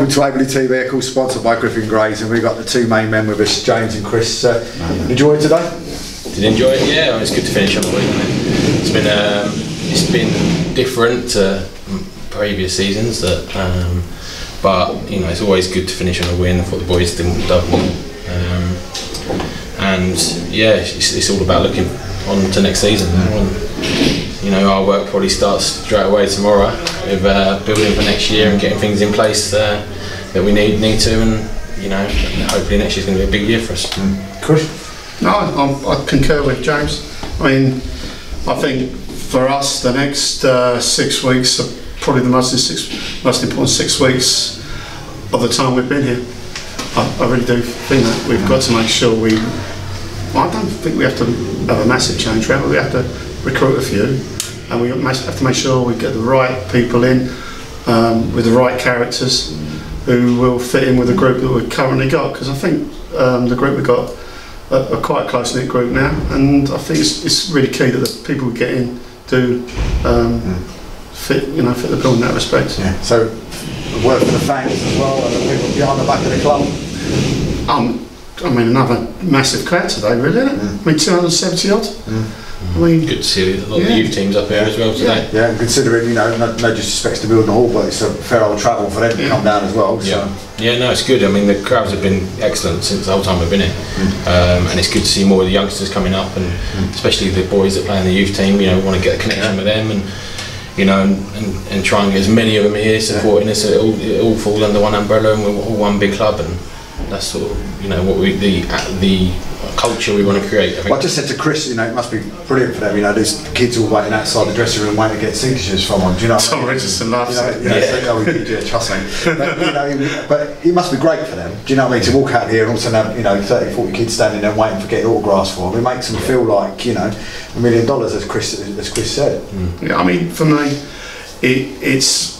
Welcome to Aveley TV, of course, sponsored by Griffin Grays, and we've got the two main men with us, James and Chris. Enjoy it today? Did enjoy it? Yeah, it's good to finish on the week. It's been different to previous seasons, but you know, it's always good to finish on a win. I thought the boys done well, and yeah, it's all about looking on to next season. You know, our work probably starts straight away tomorrow with building for next year and getting things in place that we need to, and you know, hopefully next year's going to be a big year for us. Chris? No, I concur with James. I mean, I think for us the next 6 weeks are probably the most important 6 weeks of the time we've been here. I really do think that we've got to make sure I don't think we have to have a massive change round, but we have to recruit a few, and we have to make sure we get the right people in with the right characters who will fit in with the group that we've currently got, because I think the group we've got are quite a close-knit group now, and I think it's really key that the people we get in do fit the bill in that respect. Yeah. So work for the fans as well, and the people behind the back of the club. I mean, another massive crowd today, really, isn't it? I mean, 270 odd. I mean, good to see a lot of the youth teams up here as well today. Yeah, and considering, you know, no disrespect to building the hall, but it's a fair old travel for them to come down as well. So. Yeah, no, it's good. I mean, the crowds have been excellent since the whole time we've been here, and it's good to see more of the youngsters coming up, and especially the boys that play in the youth team. You know, want to get a connection with them, and you know, and try and get as many of them here supporting us. So it all falls under one umbrella, and we're all one big club, and that's sort of, you know, what the culture we want to create. I think. Well, I just said to Chris, you know, it must be brilliant for them. You know, there's kids all waiting outside the dressing room waiting to get signatures from them. Do you know? Tom Richardson loves it. Trust me. But it must be great for them. Do you know what I mean? To walk out here and also have, you know, 30, 40 kids standing there waiting for getting autographs for them. It makes them feel like, you know, $1 million, as Chris said. Yeah, I mean, for me, it's.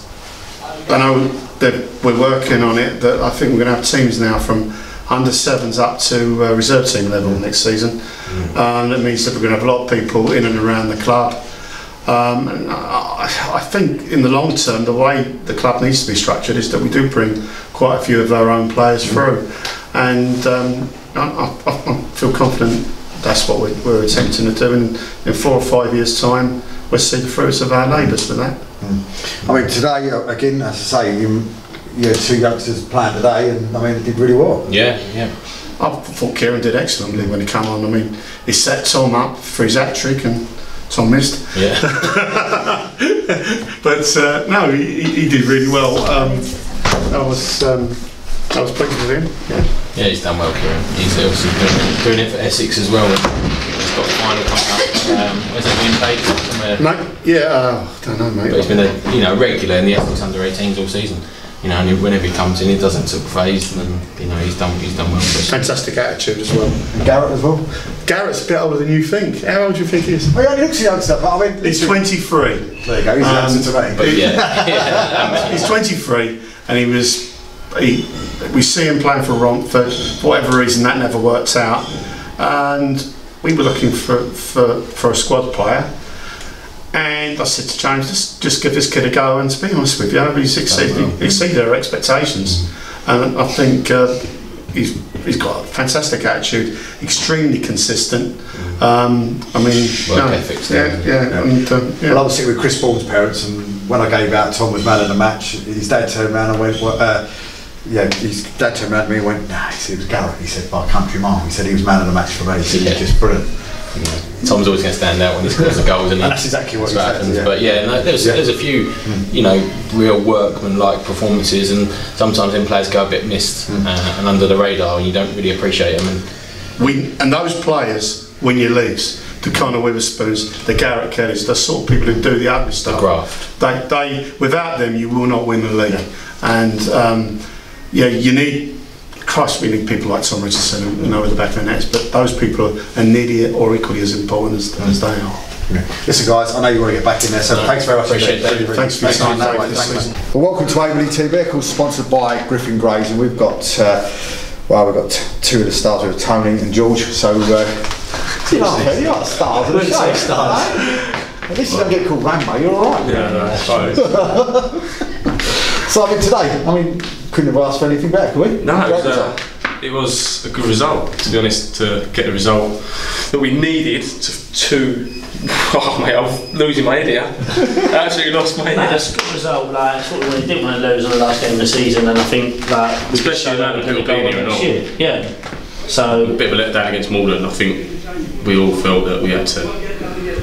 I know that we're working on it. That I think we're going to have teams now from under 7s up to reserve team level next season. That means that we're going to have a lot of people in and around the club. And I think in the long term, the way the club needs to be structured is that we do bring quite a few of our own players through, and I feel confident that's what we're attempting to do. And in 4 or 5 years' time, we'll see the fruits of our labours with that. I mean, today again, as I say, you had 2 youngsters playing today, and I mean, it did really well. Yeah. I thought Kieran did excellently when he came on. I mean, he set Tom up for his hat-trick and Tom missed. Yeah. But no, he did really well. I was pleased with him. Yeah, he's done well, Kieran. He's obviously doing it for Essex as well. He's got the final coming up. Where's that being played? Somewhere? No, I don't know, mate. But he's been a regular in the Essex under-18s all season. You know, and whenever he comes in, he doesn't look phased, and you know, he's done well. Fantastic attitude as well. And Garrett as well. Garrett's a bit older than you think. How old do you think he is? Well, he only looks a youngster, but I mean, he's 23. There you go. He's a youngster to me. But yeah. He's 23, and we see him playing for Romford. For whatever reason, that never worked out, and we were looking for a squad player. And I said to James, just give this kid a go, and to be honest with you, he's exceeded our expectations. And I think he's got a fantastic attitude, extremely consistent. I mean, work ethics. Well, obviously with Chris Bourne's parents, and when I gave out Tom was man of the match, his dad turned around and went, his dad turned around to me and went, nah, he said, it was Garrett. He said, by country mile. He said he was man of the match for me. He said, he was just brilliant. You know, Tom's always going to stand out when he scores a goal, isn't he? And that's exactly what happens. Yeah. But yeah, no, there's a few, you know, real workman-like performances, and sometimes then players go a bit missed and under the radar, and you don't really appreciate them. And those players, when you leave, the Conor Witherspoons, the Garrett Kellys, the sort of people who do the ugly stuff. The graft. They without them, you will not win the league. And you need. Christ, we need people like Tom Richardson who know where the back of the net is, but those people are nearly or equally as important as they are. Yeah. Listen, guys, I know you want to get back in there, so thanks very much. Appreciate it. Thanks for your time. Well, welcome to Aveley TV, of course, sponsored by Griffin Grays, and we've got we've got 2 of the stars with Tony and George. So you are stars of the show. Stars. At least you don't get called Rambo. You're all right. Yeah, no, So I mean, today, I mean, couldn't have asked for anything better, could we? No, it was a good result, to be honest, to get the result that we needed to oh mate, I'm losing my head here. I actually lost my head. It's a good result, like sort of we didn't want to lose on the last game of the season, and I think like especially that we're going to go next year. Yeah. So a bit of a letdown against Malden. I think we all felt that we had to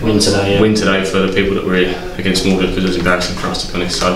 win today. Yeah. Win today for the people that were here against Malden, because it was embarrassing for us, to be honest. So,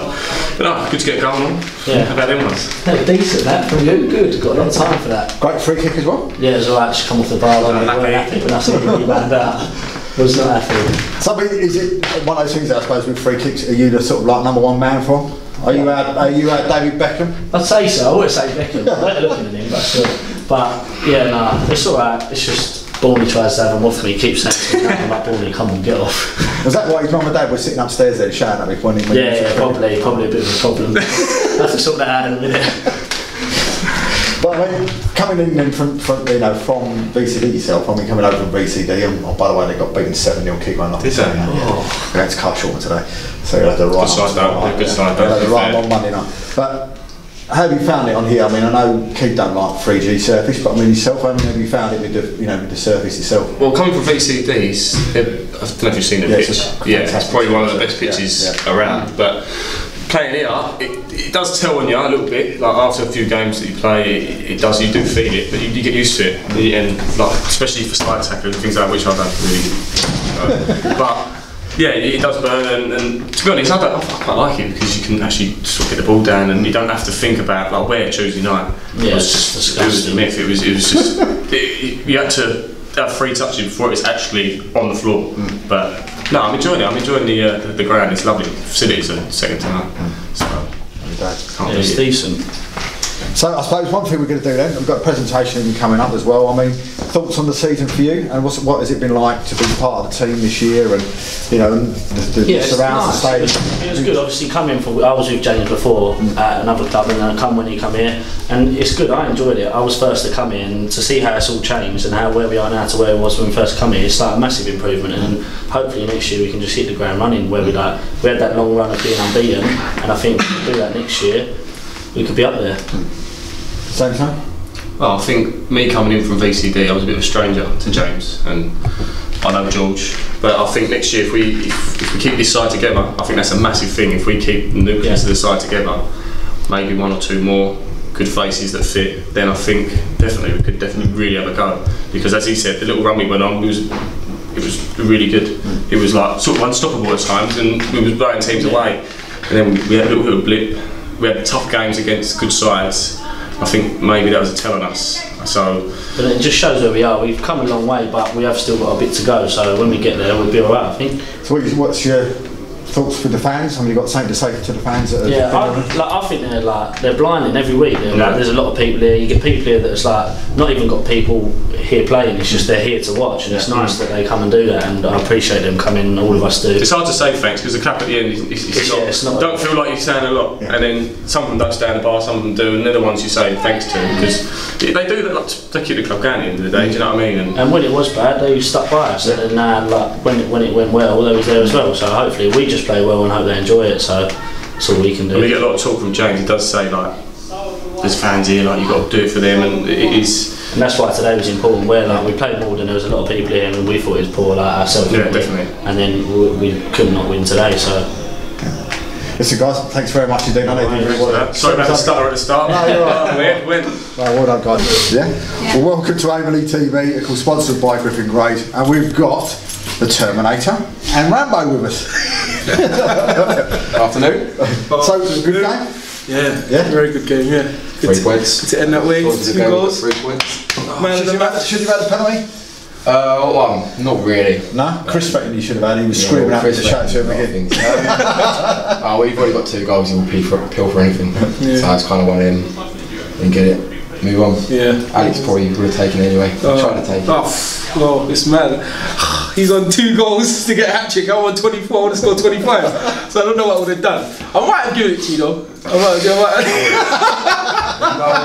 but no, good to get going on. Yeah. How about them ones? Decent, that from you. Good. Got a lot of time for that. Great free kick as well. Yeah, it was alright. Just come off the bar. Weren't happy when I saw you rebound out. Was not happy. So is it one of those things that I suppose with free kicks, are you the sort of like number one man for? Are you David Beckham? I'd say so. I always say Beckham. I like looking at him, but still. But yeah, no, it's alright. It's just Borney tries to have him off me. He keeps saying to me, "I'm like Borney, come on, get off." Was that why his mum and dad were sitting upstairs there shouting at me when he? Yeah, probably a bit of a problem. I have to sort that out in a minute. But I mean, coming in from VCD yourself, I mean, coming over from VCD, and by the way, they got beaten 7-0 kick one off. Did they? We had to cut short today, so you had the right. Good side, the right on Monday night. But how have you found it on here? I mean, I know Keith don't like 3G surface, but I mean yourself, how have you found it with the with the surface itself? Well, coming from VCDs, I don't know if you've seen the pitch. It's probably one of the best pitches around, but. Playing here, it does tell on you a little bit. Like after a few games that you play, it does. You do feel it, but you get used to it. And like especially for side tackling and things like that, which I don't really. But yeah, it does burn. And to be honest, I quite like it because you can actually sort of get the ball down, and you don't have to think about like where Tuesday night. Yeah, it was a myth. It was just you had to have free touching before it was actually on the floor. But. No, I'm enjoying it. I'm enjoying the ground. It's lovely. Facilities are second to none. So, it's decent. So I suppose one thing we're going to do then, we've got a presentation coming up as well. I mean, thoughts on the season for you, and what has it been like to be part of the team this year, and the surrounds the stage? It was good. Obviously, I was with James before at another club, and then I come when he come here, and it's good. I enjoyed it. I was first to come in to see how it's all changed and where we are now to where it was when we first come here. It's like a massive improvement, and hopefully next year we can just hit the ground running. Where we had that long run of being unbeaten, and I think if we do that next year, we could be up there. Same time? Well, I think me coming in from VCD, I was a bit of a stranger to James, and I know George. But I think next year, if we keep this side together, I think that's a massive thing. If we keep the nucleus of the side together, maybe one or two more good faces that fit, then I think we could really have a go. Because as he said, the little run we went on, it was really good. It was like sort of unstoppable at times, and we was blowing teams away. And then we had a little bit of blip. We had tough games against good sides. I think maybe that was a tell on us. But it just shows where we are. We've come a long way, but we have still got a bit to go. So when we get there, we'll be alright, I think. So what's your thoughts for the fans? Have you got something to say to the fans? I think they're blinding every week. There's a lot of people here. You get people here that's not even got people here playing. It's just they're here to watch, and it's nice that they come and do that. And I appreciate them coming. All of us do. It's hard to say thanks because the clap at the end it's not. Don't feel like you're saying a lot, and then some of them don't stay in the bar, some of them do, and they're the ones you say thanks to because they do that to keep the club going at the end of the day. Do you know what I mean? And when it was bad, they stuck by us, and then when it went well, they was there as well. So hopefully we just play well and hope they enjoy it. So that's all we can do. We get a lot of talk from James. He does say there's fans here, you've got to do it for them, and it is. And that's why today was important. Where we played Malden, there was a lot of people here, and we thought it was poor ourselves. Yeah, definitely. And then we could not win today. So. Listen, guys, thanks very much indeed. Sorry about the stutter at the start. No, you're right. Well done, guys. Yeah. Well, welcome to Aveley TV, of course, sponsored by Griffin Grade, and we've got the Terminator and Rambo with us. Afternoon. So, good game? Yeah, very good game, yeah. 3 points. To end that way, 2 goals. 3 points. Man of the match. Should you have had a penalty? Not really. No? Chris reckoned you should have had. He was screaming out to shout to him again. We've already got 2 goals, he'll appeal for anything. So it's kind of one of them and get it. Move on. Yeah. Alex probably would have taken it anyway. Trying to take it. Well, it's mad. He's on 2 goals to get a hat-trick. I'm on 24, I want to score 25. So I don't know what I would have done. I might have given it to you though. No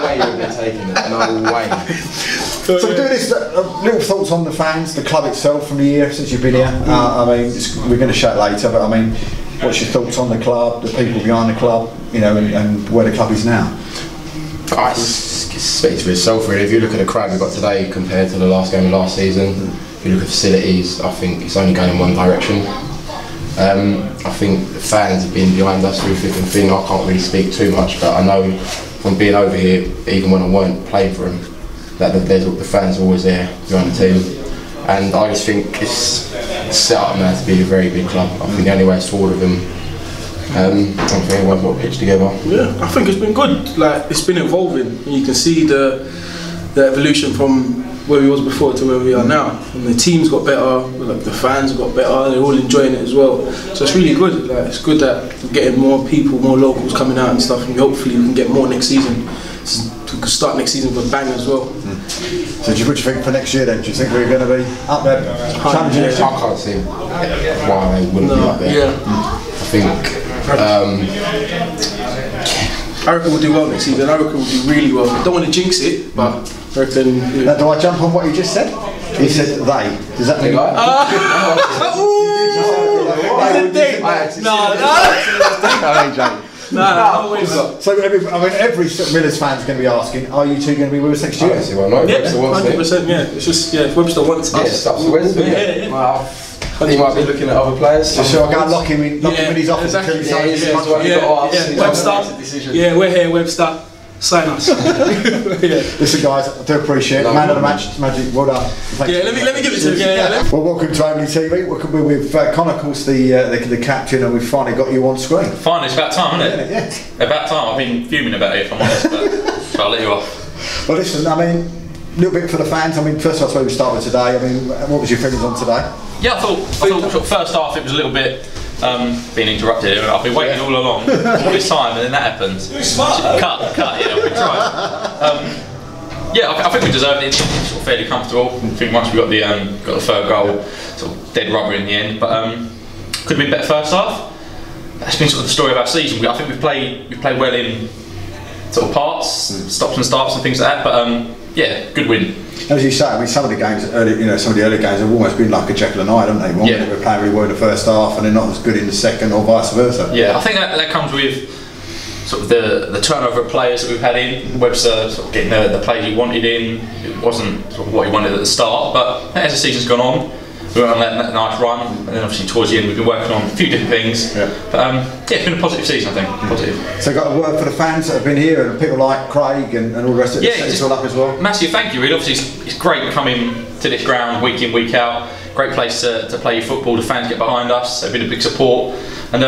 way you would have taken it. No way. So we're doing this, little thoughts on the fans, the club itself from the year since you've been here. I mean, we're going to show it later, but I mean, what's your thoughts on the club, the people behind the club, you know, and where the club is now? It speaks for itself really. If you look at the crowd we've got today compared to the last game of last season, if you look at facilities, I think it's only going in one direction. I think the fans have been behind us through thick and thin. I can't really speak too much, but I know from being over here, even when I weren't playing for them, that the fans are always there behind the team. And I just think it's set up now to be a very big club. I think the only way forward of them, I think everyone's got pitched together. Yeah, I think it's been good. Like, it's been evolving. You can see the evolution from where we was before to where we are now. And the team's got better, like the fans have got better, they're all enjoying it as well. So it's really good. Like, it's good that we're getting more people, more locals coming out and stuff, and hopefully we can get more next season. We can start next season with a bang as well. So what do you think for next year then? Do you think we're going to be up there challenging next year? I can't see why they wouldn't be up there. Yeah. I think I reckon we'll do well next season. I reckon we'll do really well. I don't want to jinx it, but I reckon. Now, do I jump on what you just said? He said they. Does that mean like? No. So every Millers fan's going to be asking, are you two going to be with us next year? I see why not. Yeah, 100%. Yeah, it's just if Webster wants us. It's up to Webster. Yeah. Wow. He might be looking at other players. So I can't lock him in his office. Exactly. Webster. Yeah, we're here, Webster. Sign us. Listen, guys, I do appreciate it. Man of the match, Magic. Well done. Let me give it to him. Well, welcome to Aveley TV. Welcome with Connor, of course, the captain, and we've finally got you on screen. Finally, it's about time, isn't it? Yeah. About time. I've been fuming about it, if I'm honest, but so I'll let you off. Well, listen, I mean, a little bit for the fans. I mean, first I suppose we start with today. I mean, what was your feelings on today? Yeah, I thought sort of first half it was a little bit being interrupted here. I've been waiting all along, all this time, and then that happened. Cut, yeah, we tried. Yeah, I think we deserved it. It's sort of fairly comfortable. I think once we got the third goal, sort of dead rubber in the end. But could have been better first half. That's been sort of the story of our season. I think we played well in sort of parts, stops and starts and things like that. But yeah, good win. As you say, I mean, some of the games early, some of the early games have almost been like a Jekyll and Hyde, haven't they? One minute we're playing really well in the first half, and they're not as good in the second, or vice versa. Yeah, I think that comes with sort of the turnover of players that we've had in. Webster sort of getting the players he wanted in. It wasn't sort of what he wanted at the start, but as the season's gone on, we went on that nice run, and then obviously towards the end we've been working on a few different things. Yeah. But yeah, it's been a positive season, I think. Positive. So got a word for the fans that have been here, and people like Craig and all the rest of it. Yeah, it's all up as well. Massive thank you. Really, obviously it's great coming to this ground week in, week out. Great place to play your football. The fans get behind us. They've been a big support, and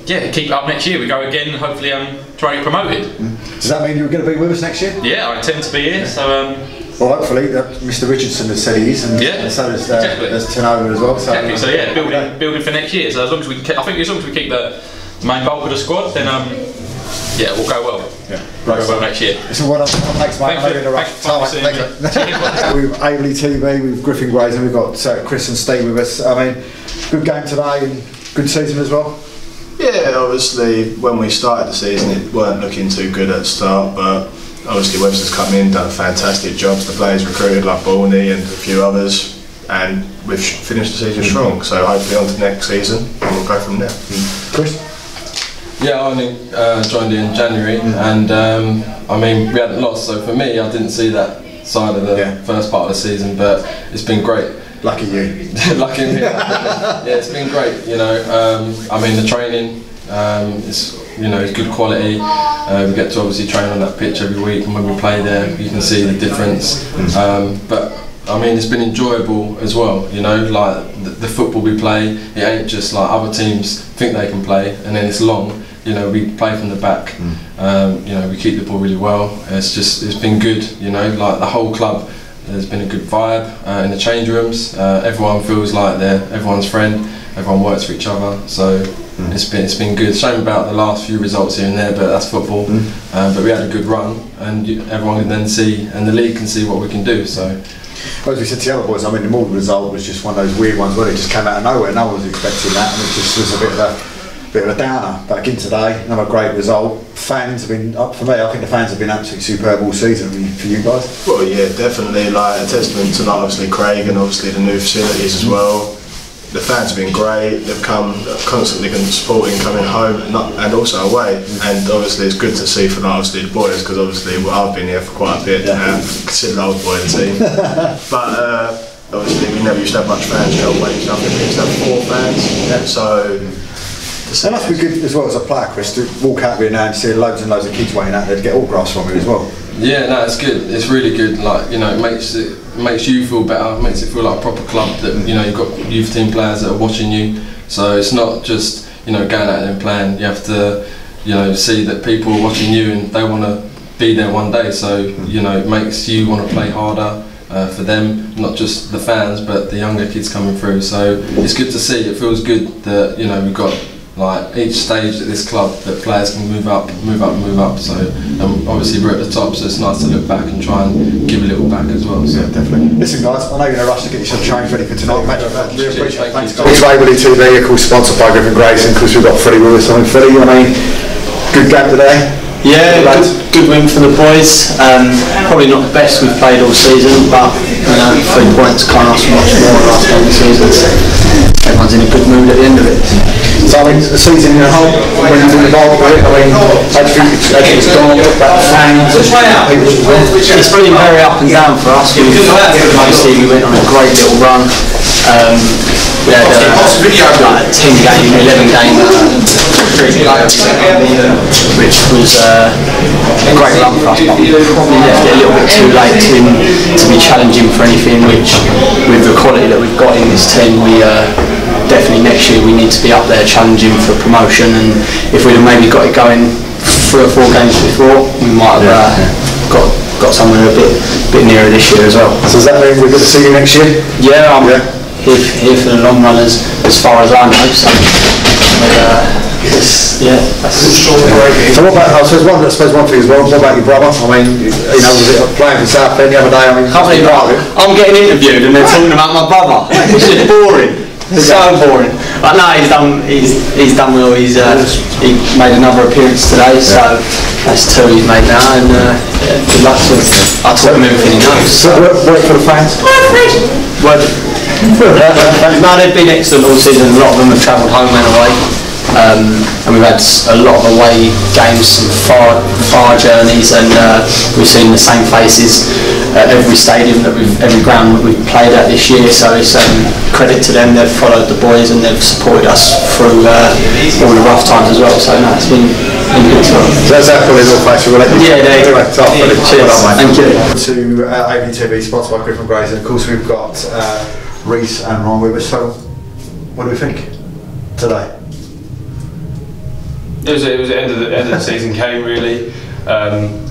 yeah, keep it up next year. We go again, and hopefully try to get promoted. Does that mean you're going to be with us next year? Yeah, I intend to be here. So. Well, hopefully, Mr. Richardson has said he is, and so does Tanoa as well. So, exactly. So yeah, building for next year. So as long as we, I think as long as we keep the main bulk of the squad, then yeah, we'll go well. Yeah, we'll go well next year. So well done. Thanks, mate. With Aveley TV, with Griffin Grays, and we've got Chris and Steve with us. I mean, good game today and good season as well. Yeah, obviously when we started the season, it weren't looking too good at the start, but obviously Webster's come in, done a fantastic job. The players recruited like Borney and a few others, and we've finished the season strong. So hopefully on to next season, and we'll go from there. Chris? Yeah, I only joined in January, and I mean we hadn't lost. So for me, I didn't see that side of the first part of the season, but it's been great. Lucky you. Lucky me. Yeah, it's been great. I mean the training. It's it's good quality. We get to obviously train on that pitch every week, and when we play there, you can see the difference. But I mean, it's been enjoyable as well. Like the football we play, it ain't just like other teams think they can play, and then it's long. We play from the back. We keep the ball really well. It's been good. Like the whole club. There's been a good vibe in the change rooms. Everyone feels like they're everyone's friend. Everyone works for each other. So. It's been good. Shame about the last few results here and there, but that's football. But we had a good run, and everyone can then see, and the league can see what we can do. So, well, as we said to the other boys, I mean, the Malden result was just one of those weird ones where it just came out of nowhere. No one was expecting that, and it just was a bit of a downer. Back in today, another great result. Fans have been up for me. I think the fans have been absolutely superb all season for you guys. Well, yeah, definitely. Like a testament to obviously Craig and obviously the new facilities as well. the fans have been great. They've come constantly supporting, coming home and also away. And obviously it's good to see for obviously the boys, because obviously I've been here for quite a bit now, considered the old boy in the team. But obviously we never used to have much fans. We used to have 4 fans. So. That must be good as well as a player, Chris, to walk out here now and see loads and loads of kids waiting out there to get autographs from you as well. Yeah, no, it's good. It's really good. Like, you know, it makes you feel better. Makes it feel like a proper club. That, you know, you've got youth team players that are watching you. So it's not just, you know, going out there and playing. You have to, you know, see that people are watching you and they want to be there one day. So, you know, it makes you want to play harder for them, not just the fans, but the younger kids coming through. So it's good to see. It feels good that, you know, we've got like each stage at this club that players can move up. So obviously we're at the top, so it's nice to look back and try and give a little back as well. So. Yeah, definitely. Listen, guys, I know you're in a rush to get yourself changed ready for tonight. Really appreciate it. Thanks, guys. It's Aveley TV, of course, sponsored by Griffin Grayson, because we've got Freddie with us. I mean, Freddie, I mean, good game today. Yeah, good win for the boys. Probably not the best we've played all season, but you know, 3 points can't ask for much more last game of the season. So everyone's in a good mood at the end of it. So I mean, the season in a whole, when you're involved with it, I mean, how do you think it's gone? About the fans, It's been very up and down for us. Mostly we went on a great little run. We had like a 10 game, 11 game streak, which was a great run for us, but we probably left it a little bit too late to be challenging for anything, which with the quality that we've got in this team, we definitely next year we need to be up there challenging for promotion, and if we'd have maybe got it going 3 or 4 games before, we might have got somewhere a bit nearer this year as well. So does that mean we're going to see you next year? Yeah, I'm here for the long run as far as I know. So, So what about, I suppose one thing as well, what about your brother? I mean, you know, was it playing for South End the other day? I mean, I'm getting interviewed and they're talking about my brother. It's just boring. It's so boring. But no, he's done well. He made another appearance today, so that's 2 he's made now, and good luck to him. I'll talk him everything he knows. So work for the fans? No, they've been excellent all season. A lot of them have travelled home and away. And we've had a lot of away games, some far journeys, and we've seen the same faces at every stadium every ground that we've played at this year. So it's credit to them. They've followed the boys and they've supported us through all the rough times as well. So no, it's been good to us. So that's that for little face. We'll let you. Yeah, there you go. Cheers. Thank you. To Aveley TV, sponsored by Griffin Grayson. Of course, we've got Reece and Ron with us. So, what do we think today? It was the end of the season came really.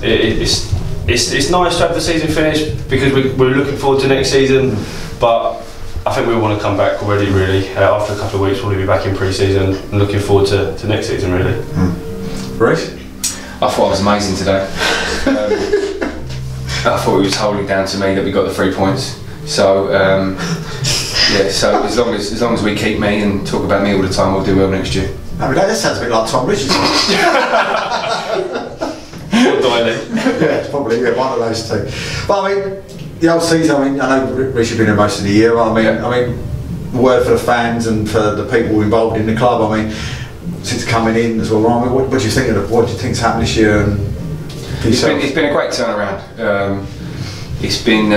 It's nice to have the season finished because we're looking forward to next season, but I think we want to come back already really. After a couple of weeks we'll be back in pre-season and looking forward to next season really. Reece? I thought it was amazing today. I thought it was wholly down to me that we got the 3 points. So yeah, so as long as we keep me and talk about me all the time, we'll do well next year. I mean, that sounds a bit like Tom Richardson. Yeah, probably one of those 2. But I mean, the old season. I mean, I know Rich has been here most of the year. I mean, word for the fans and for the people involved in the club. I mean, since coming in as well, Ryan, what do you think of what do you think's happened this year? And it's been a great turnaround. It's been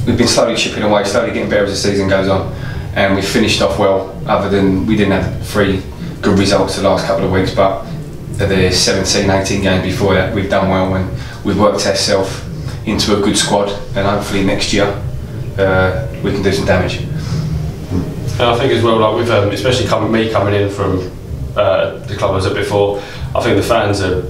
we've been slowly chipping away, slowly getting better as the season goes on, and we finished off well. Other than we didn't have 3 good results the last couple of weeks, but the 17-18 game before that we've done well and we've worked ourselves into a good squad, and hopefully next year we can do some damage. And I think as well, like with especially coming in from the club I was at before, I think the fans are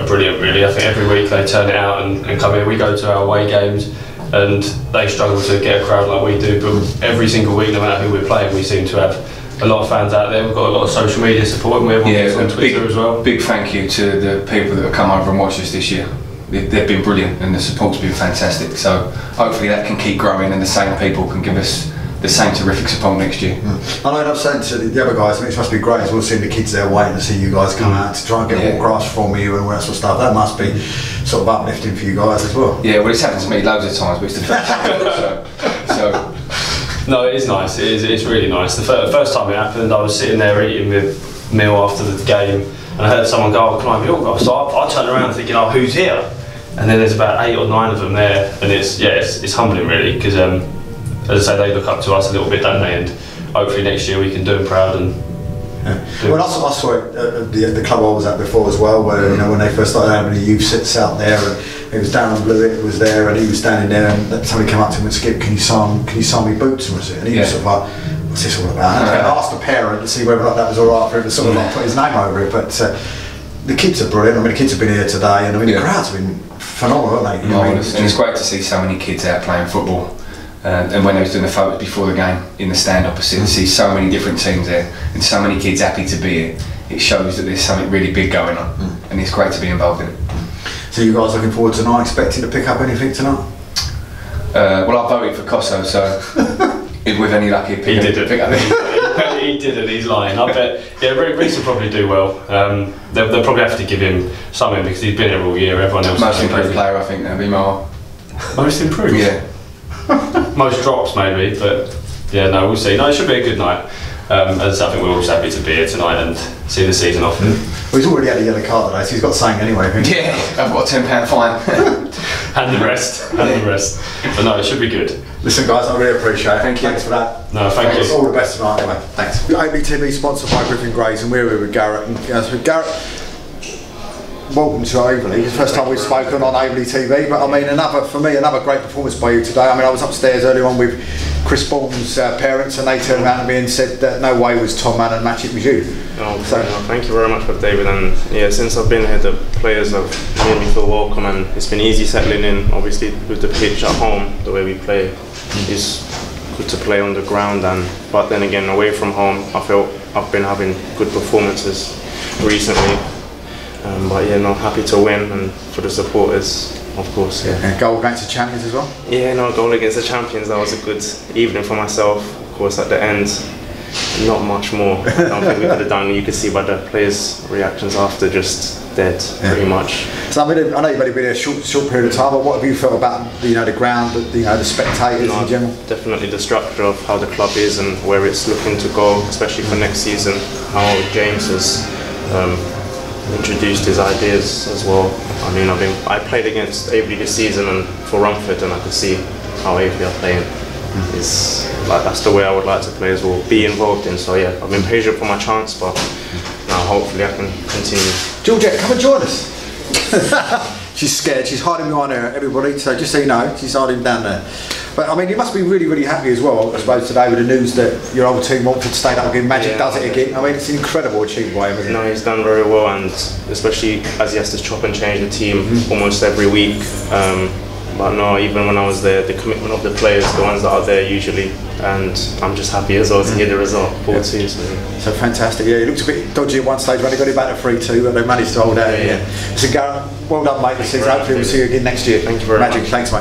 brilliant really. I think every week they turn it out and come in. We go to our away games and they struggle to get a crowd like we do, but every single week, no matter who we're playing, we seem to have a lot of fans out there. We've got a lot of social media support, and we're on Twitter as well. Big thank you to the people that have come over and watched us this year. They've been brilliant and the support's been fantastic, so hopefully that can keep growing and the same people can give us the same terrific support next year. I know, and I've said to the other guys, I mean, it must be great as well seeing the kids there waiting to see you guys come out to try and get autographs from you and all that sort of stuff. That must be sort of uplifting for you guys as well. Yeah, well, it's happened to me loads of times, but it's the first time. So No, it is nice. It's really nice. The first time it happened, I was sitting there eating my meal after the game, and I heard someone go, "Oh, can I have your autograph?" So I turned around thinking, "Oh, who's here?" And then there's about 8 or 9 of them there, and it's humbling really, because as I say, they look up to us a little bit, don't they? And hopefully next year we can do them proud. And well, I saw it at the club I was at before as well, where you know when they first started having the youth sits out there, and it was Darren Blewett was there, and he was standing there, and somebody came up to him and Skip, can you sign me boots, was it? And he was sort of like, what's this all about? And I asked the parent to see whether or not that was all right for him to sort of like put his name over it, but the kids are brilliant. I mean, the kids have been here today, and I mean the crowd's been phenomenal, haven't they? Marvellous. And it's great to see so many kids out playing football. And when I was doing the photos before the game in the stand opposite, to see so many different teams there and so many kids happy to be here, it shows that there's something really big going on, and it's great to be involved in it. So you guys looking forward to tonight, expecting to pick up anything tonight? Well, I voted for Kosso, so with any luck he'd pick up. He didn't, he's lying. I bet, Reece will probably do well. They'll probably have to give him something because he's been here all year, everyone else. Most improved player, I think, that'd be Mar. Most improved? Yeah. Most drops maybe, but yeah, no, we'll see. No, it should be a good night. As I say, I think we're all just happy to be here tonight and see the season off. Well, he's already had a yellow card today, so he's got something anyway. Yeah, I've got a £10 fine. And the rest. But no, it should be good. Listen guys, I really appreciate it. Thank you. Thanks for that. No, thank you. All the best tonight anyway. Thanks. Aveley TV sponsored by Griffin Grays, and we're here with Garrett. And Garrett, welcome to Aveley. It's the first time we've spoken on Aveley TV, but I mean for me another great performance by you today. I mean I was upstairs earlier on with Chris Bourne's parents, and they turned around to me and said that no way was Tom Man and Match, it was you. Thank you very much for David, and yeah, since I've been here the players have made me feel welcome, and it's been easy settling in. Obviously with the pitch at home, the way we play is good to play on the ground, but then again away from home I felt I've been having good performances recently. But yeah, no, happy to win, and for the supporters, of course. Yeah. And goal against the champions as well? Yeah, no, goal against the champions, that was a good evening for myself. Of course, at the end, not much more. I don't think we could have done. You could see by the players' reactions after, just dead, pretty much. So I mean, I know you've only been here a short period of time, but what have you felt about the ground, the spectators in general? Definitely the structure of how the club is and where it's looking to go, especially for next season. How James has introduced his ideas as well. I mean, I played against Aveley this season and for Rumford, and I could see how Aveley are playing. Is like that's the way I would like to play as well, be involved in. So yeah, I've been patient for my chance, but now hopefully I can continue. Georgette, come and join us. She's scared. She's hiding behind her, everybody. So just so you know, she's hiding down there. But I mean, you must be really, really happy as well, I suppose, today with the news that your old team Watford stayed up again. Magic does it again. I mean, it's an incredible achievement by him, isn't it? No, he's done very well, and especially as he has to chop and change the team almost every week. But no, even when I was there, the commitment of the players, the ones that are there usually, and I'm just happy as well to hear the result, 4-2. So fantastic. Yeah, he looked a bit dodgy at one stage when he got it back to 3-2, but they managed to hold out. So Garrett, well done, mate. Hopefully we'll see you again next year. Thank you very much. Magic, thanks, mate.